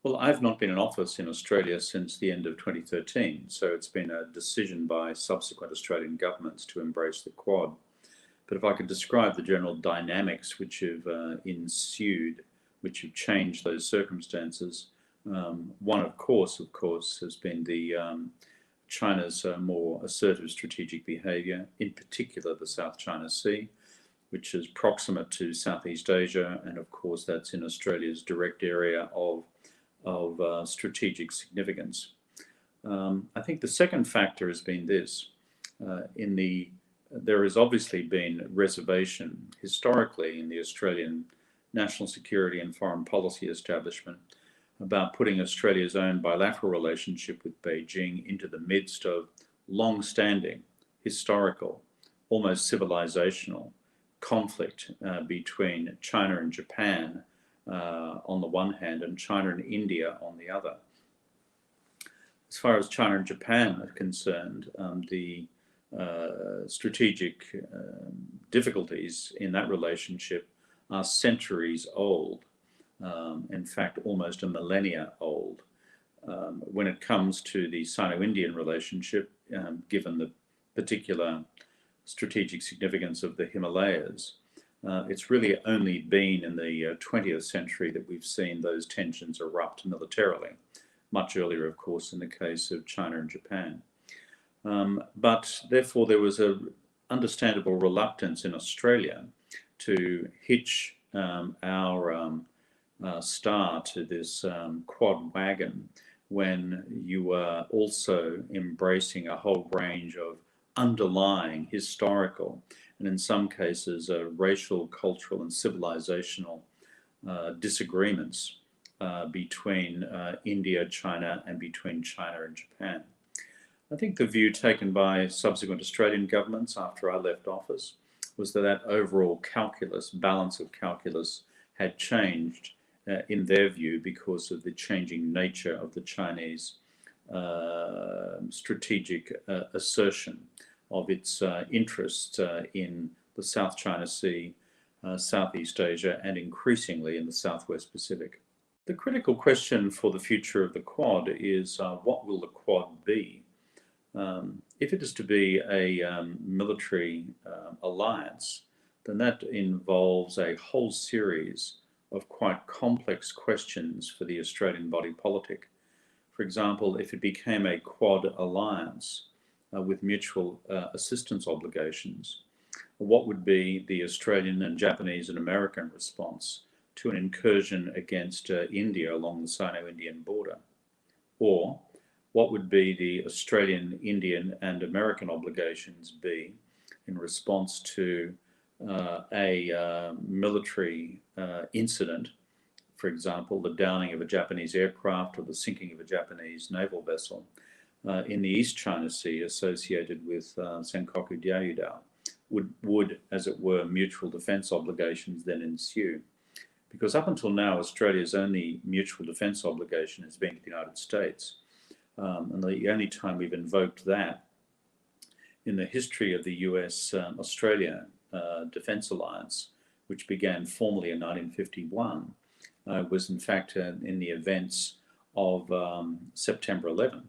Well, I've not been in office in Australia since the end of 2013, so it's been a decision by subsequent Australian governments to embrace the Quad. But if I could describe the general dynamics which have ensued, which have changed those circumstances, one, of course, has been the China's more assertive strategic behaviour, in particular the South China Sea, which is proximate to Southeast Asia, and of course that's in Australia's direct area of strategic significance. I think the second factor has been this. There has obviously been reservation historically in the Australian national security and foreign policy establishment about putting Australia's own bilateral relationship with Beijing into the midst of long-standing, historical, almost civilizational conflict between China and Japan on the one hand, and China and India on the other. As far as China and Japan are concerned, the strategic difficulties in that relationship are centuries old, in fact, almost a millennia old. When it comes to the Sino-Indian relationship, given the particular strategic significance of the Himalayas, it's really only been in the 20th century that we've seen those tensions erupt militarily. Much earlier, of course, in the case of China and Japan. But therefore, there was an understandable reluctance in Australia to hitch our star to this Quad wagon when you were also embracing a whole range of underlying historical and in some cases racial, cultural and civilizational disagreements between India, China and between China and Japan. I think the view taken by subsequent Australian governments after I left office was that that overall calculus, balance of calculus, had changed in their view because of the changing nature of the Chinese strategic assertion of its interest in the South China Sea, Southeast Asia, and increasingly in the Southwest Pacific. The critical question for the future of the Quad is what will the Quad be? If it is to be a military alliance, then that involves a whole series of quite complex questions for the Australian body politic. For example, if it became a Quad alliance with mutual assistance obligations, what would be the Australian and Japanese and American response to an incursion against India along the Sino-Indian border? Or what would be the Australian, Indian and American obligations be in response to a military incident, for example, the downing of a Japanese aircraft or the sinking of a Japanese naval vessel in the East China Sea associated with Senkaku Diaoyudao? Would, as it were, mutual defence obligations then ensue? Because up until now, Australia's only mutual defence obligation has been to the United States. And the only time we've invoked that in the history of the US-Australia Defence Alliance, which began formally in 1951, was in fact in the events of September 11,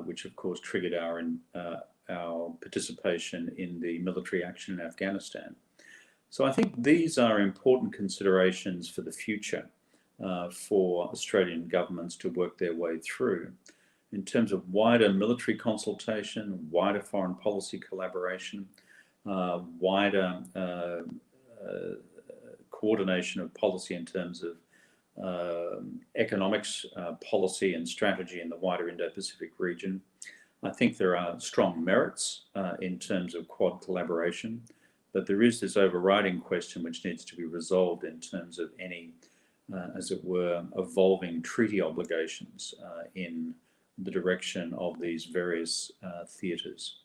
which of course triggered our participation in the military action in Afghanistan. So I think these are important considerations for the future for Australian governments to work their way through in terms of wider military consultation, wider foreign policy collaboration, wider coordination of policy in terms of economics, policy and strategy in the wider Indo-Pacific region. I think there are strong merits in terms of Quad collaboration, but there is this overriding question which needs to be resolved in terms of any, as it were, evolving treaty obligations in the direction of these various theatres.